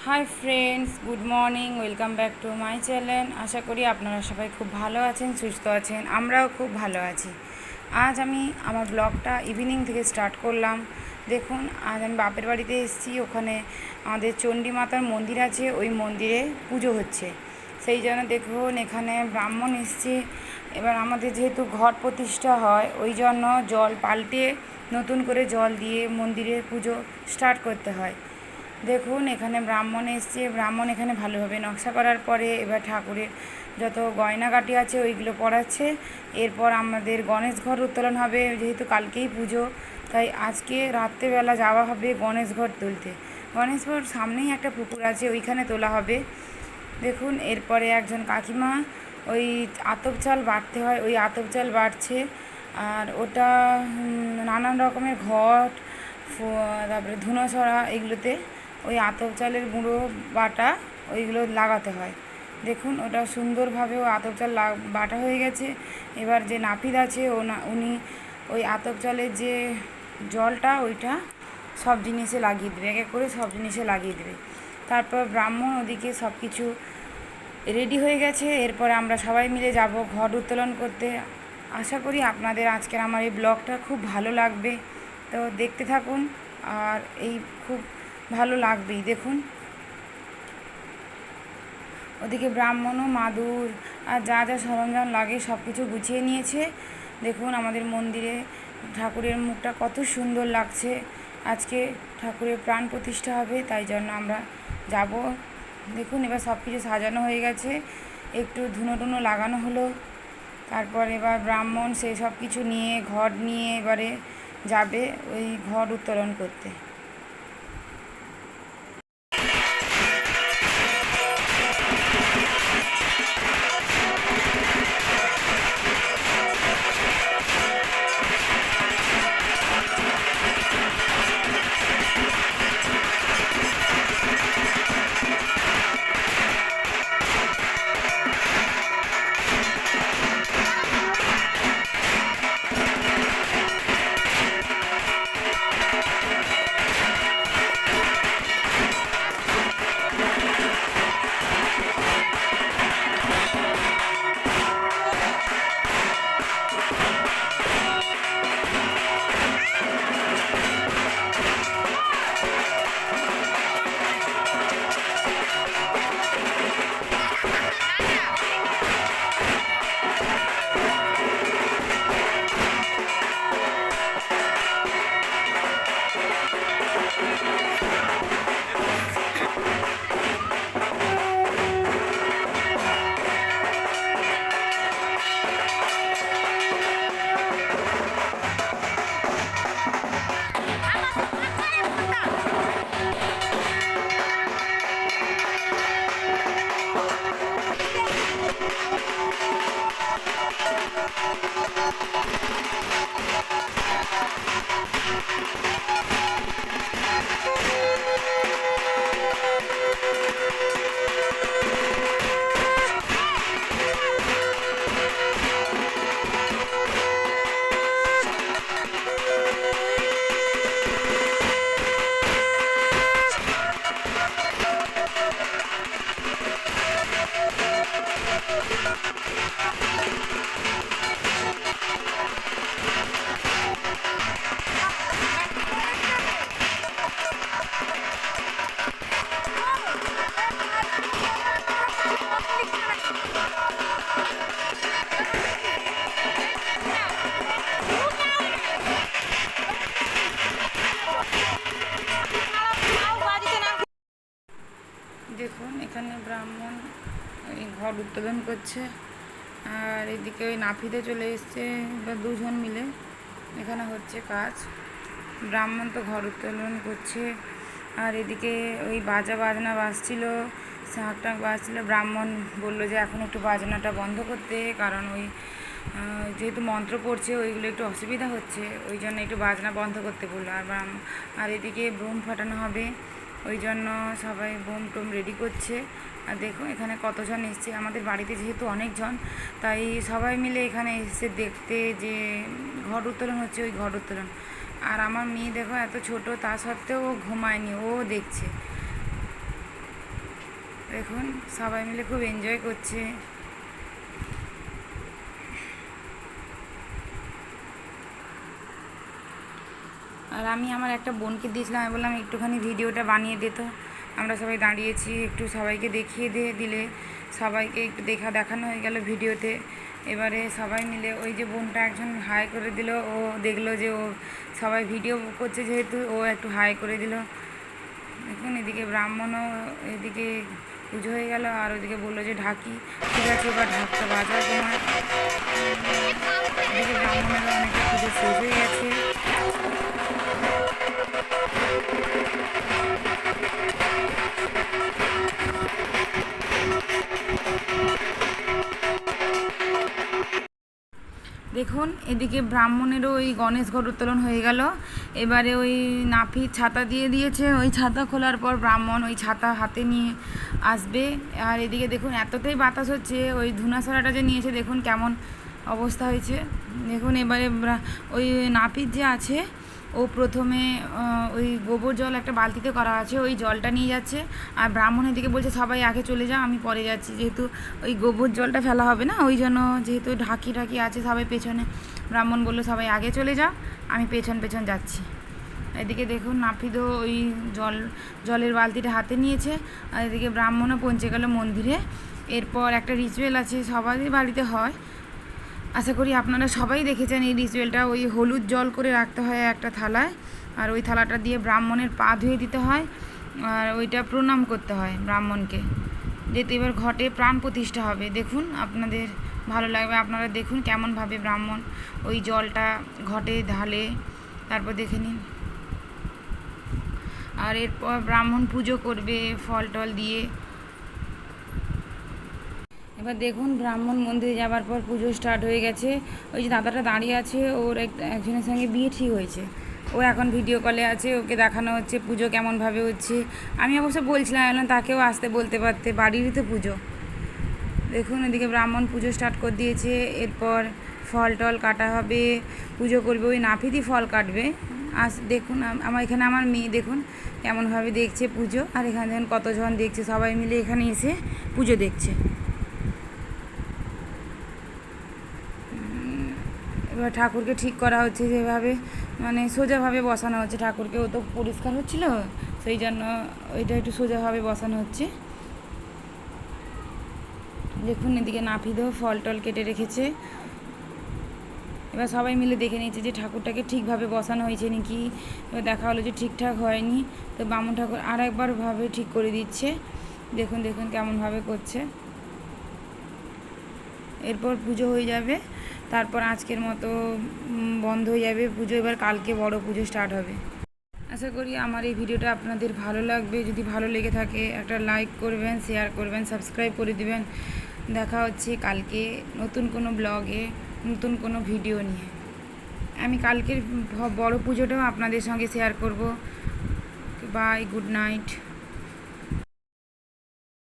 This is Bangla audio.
High friends, good morning, welcome back to my channel. আশা করি আপনারা সবাই খুব ভালো আছেন, সুস্থ আছেন। আমরাও খুব ভালো আছি। আজ আমি আমার ব্লগটা ইভিনিং থেকে স্টার্ট করলাম। দেখুন, আজ আমি বাপের বাড়িতে এসেছি। ওখানে আমাদের চণ্ডী মাতার মন্দির আছে, ওই মন্দিরে পুজো হচ্ছে। সেই জন্য দেখুন এখানে ব্রাহ্মণ এসছে। এবার আমাদের যেহেতু ঘট প্রতিষ্ঠা হয়, ওই জন্য জল পাল্টে নতুন করে জল দিয়ে মন্দিরে পুজো স্টার্ট করতে হয়। দেখুন এখানে ব্রাহ্মণ এসছে। ব্রাহ্মণ এখানে ভালোভাবে নকশা করার পরে এবার ঠাকুরের যত গয়নাগাটি আছে ওইগুলো পরাচ্ছে। এরপর আমাদের গণেশ ঘট উত্তোলন হবে। যেহেতু কালকেই পুজো, তাই আজকে রাত্রেবেলা যাওয়া হবে গণেশ ঘট তুলতে। গণেশ ঘট সামনেই একটা পুকুর আছে, ওইখানে তোলা হবে। দেখুন এরপরে একজন কাকিমা ওই আতপ চাল বাটতে হয়, ওই আতপ চাল বাটছে। আর ওটা নানান রকমের ঘট, তারপরে ধুনোছড়া, এগুলোতে ওই আতপ চালের গুঁড়ো বাটা ওইগুলো লাগাতে হয়। দেখুন ওটা সুন্দরভাবে ও আতপ চাল বাটা হয়ে গেছে। এবার যে নাপিত আছে উনি ওই আতপ চালের যে জলটা ওইটা সব জিনিসে লাগিয়ে দেবে, এক এক করে সব জিনিসে লাগিয়ে দেবে। তারপর ব্রাহ্মণ ওদিকে সব কিছু রেডি হয়ে গেছে। এরপরে আমরা সবাই মিলে যাব ঘট উত্তোলন করতে। আশা করি আপনাদের আজকের আমার এই ব্লগটা খুব ভালো লাগবে, তো দেখতে থাকুন। আর এই খুব ভালো লাগবেই। দেখুন ওদিকে ব্রাহ্মণও মাদুর আর যা যা সরঞ্জাম লাগে সব কিছু গুছিয়ে নিয়েছে। দেখুন আমাদের মন্দিরে ঠাকুরের মুখটা কত সুন্দর লাগছে। আজকে ঠাকুরের প্রাণ প্রতিষ্ঠা হবে, তাই জন্য আমরা যাব। দেখুন এবার সব কিছু সাজানো হয়ে গেছে, একটু ধুনো টুনো লাগানো হলো। তারপর এবার ব্রাহ্মণ সেই সব কিছু নিয়ে ঘট নিয়ে এবারে যাবে ওই ঘট উত্তোলন করতে। দেখুন এখানে ব্রাহ্মণ এই ঘট উত্তোলন করছে, আর এদিকে ওই নাপিতে চলে এসছে বা দুজন মিলে এখানে হচ্ছে কাজ। ব্রাহ্মণ তো ঘর উত্তোলন করছে, আর এদিকে ওই বাজনা বাজছিল, শাঁখ টাক বাজছিল। ব্রাহ্মণ বললো যে এখন একটু বাজনাটা বন্ধ করতে, কারণ ওই যেহেতু মন্ত্র পড়ছে ওইগুলো একটু অসুবিধা হচ্ছে, ওই জন্য একটু বাজনা বন্ধ করতে বললো। আর এদিকে বোম ফাটানো হবে, ওই জন্য সবাই বোম টোম রেডি করছে। আর দেখো এখানে কতজন এসছে, আমাদের বাড়িতে যেহেতু অনেকজন, তাই সবাই মিলে এখানে এসছে দেখতে যে ঘট উত্তোলন হচ্ছে, ওই ঘট উত্তোলন। আর আমার মেয়ে দেখো এত ছোট, তা সত্ত্বেও ও ঘুমায়নি, ও দেখছে। দেখুন সবাই মিলে খুব এনজয় করছে। আর আমি আমার একটা বোনকে দিয়েছিলাম, আমি বললাম একটুখানি ভিডিওটা বানিয়ে দে, তো আমরা সবাই দাঁড়িয়েছি, একটু সবাইকে দেখিয়ে দিলে সবাইকে একটু দেখানো হয়ে গেল ভিডিওতে। এবারে সবাই মিলে ওই যে বোনটা একজন হাই করে দিল, ও দেখলো যে ও সবাই ভিডিও করছে যেহেতু, ও একটু হাই করে দিল। দেখুন এদিকে ব্রাহ্মণও, এদিকে পুজো হয়ে গেল, আর ওইদিকে বললো যে ঢাকি। ঠিক আছে, এবার ঢাকটা বাজার তোমার। এদিকে ব্রাহ্মণেরও অনেকটা পুজো শেষ হয়ে গেছে। দেখুন এদিকে ব্রাহ্মণেরও ওই গণেশ ঘট উত্তোলন হয়ে গেল। এবারে ওই নাফির ছাতা দিয়ে দিয়েছে, ওই ছাতা খোলার পর ব্রাহ্মণ ওই ছাতা হাতে নিয়ে আসবে। আর এদিকে দেখুন এতটাই বাতাস হচ্ছে, ওই ধুনাছড়াটা যে নিয়েছে দেখুন কেমন অবস্থা হয়েছে। দেখুন এবারে ওই নাপিত যে আছে, ও প্রথমে ওই গোবর জল একটা বালতিতে করা আছে, ওই জলটা নিয়ে যাচ্ছে। আর ব্রাহ্মণের দিকে বলছে সবাই আগে চলে যাও, আমি পরে যাচ্ছি, যেহেতু ওই গোবর জলটা ফেলা হবে না, ওই জন্য যেহেতু ঢাকি আছে সবাই পেছনে। ব্রাহ্মণ বললো সবাই আগে চলে যাও, আমি পেছন যাচ্ছি। এদিকে দেখুন নাপিতও ওই জলের বালতিটা হাতে নিয়েছে, আর এদিকে ব্রাহ্মণও পৌঁছে গেল মন্দিরে। এরপর একটা রিচুয়াল আছে, সবারই বাড়িতে হয়, আশা করি আপনারা সবাই দেখেছেন এই রিচুয়ালটা। ওই হলুদ জল করে রাখতে হয় একটা থালায়, আর ওই থালাটা দিয়ে ব্রাহ্মণের পা ধুয়ে দিতে হয়, আর ওইটা প্রণাম করতে হয় ব্রাহ্মণকে, যেহেতু এবার ঘটে প্রাণ প্রতিষ্ঠা হবে। দেখুন আপনাদের ভালো লাগবে, আপনারা দেখুন কেমনভাবে ব্রাহ্মণ ওই জলটা ঘটে ঢালে, তারপর দেখে নিন। আর এরপর ব্রাহ্মণ পুজো করবে ফল টল দিয়ে। এবার দেখুন ব্রাহ্মণ মন্দিরে যাওয়ার পর পুজো স্টার্ট হয়ে গেছে। ওই যে দাদাটা দাঁড়িয়ে আছে, ওর একজনের সঙ্গে বিয়ে ঠিক হয়েছে, ও এখন ভিডিও কলে আছে, ওকে দেখানো হচ্ছে পুজো কেমনভাবে হচ্ছে। আমি অবশ্য বলছিলাম এলাম তাকেও আসতে বলতে পারতে, বাড়িরই তো পুজো। দেখুন এদিকে ব্রাহ্মণ পুজো স্টার্ট করে দিয়েছে। এরপর ফল টল কাটা হবে, পুজো করবে, ওই নাপিতই ফল কাটবে। দেখুন এখানে আমার মেয়ে দেখুন কেমনভাবে দেখছে পুজো, আর এখানে দেখুন কতজন দেখছে, সবাই মিলে এখানে এসে পুজো দেখছে। এবার ঠাকুরকে ঠিক করা হচ্ছে, যেভাবে মানে সোজাভাবে বসানো হচ্ছে ঠাকুরকে, ও তো পরিষ্কার হচ্ছিল, সেই জন্য ওইটা একটু সোজাভাবে বসানো হচ্ছে। দেখুন এদিকে নাপিতও ফল টল কেটে রেখেছে। এবার সবাই মিলে দেখে নিচ্ছে যে ঠাকুরটাকে ঠিকভাবে বসানো হয়েছে নাকি। এবার দেখা হলো যে ঠিকঠাক হয়নি, তো বামুন ঠাকুর আর একবার ভাবে ঠিক করে দিচ্ছে। দেখুন কেমনভাবে করছে। এরপর পুজো হয়ে যাবে, তারপর আজকের মতো বন্ধ হয়ে যাবে পুজো। এবার কালকে বড় পুজো স্টার্ট হবে। আশা করি আমার এই ভিডিওটা আপনাদের ভালো লাগবে। যদি ভালো লেগে থাকে একটা লাইক করবেন, শেয়ার করবেন, সাবস্ক্রাইব করে দিবেন। দেখা হচ্ছে কালকে নতুন কোনো ব্লগে, নতুন কোনো ভিডিও নিয়ে। আমি কালকের বড় পুজোটাও আপনাদের সঙ্গে শেয়ার করব। Bye, good night.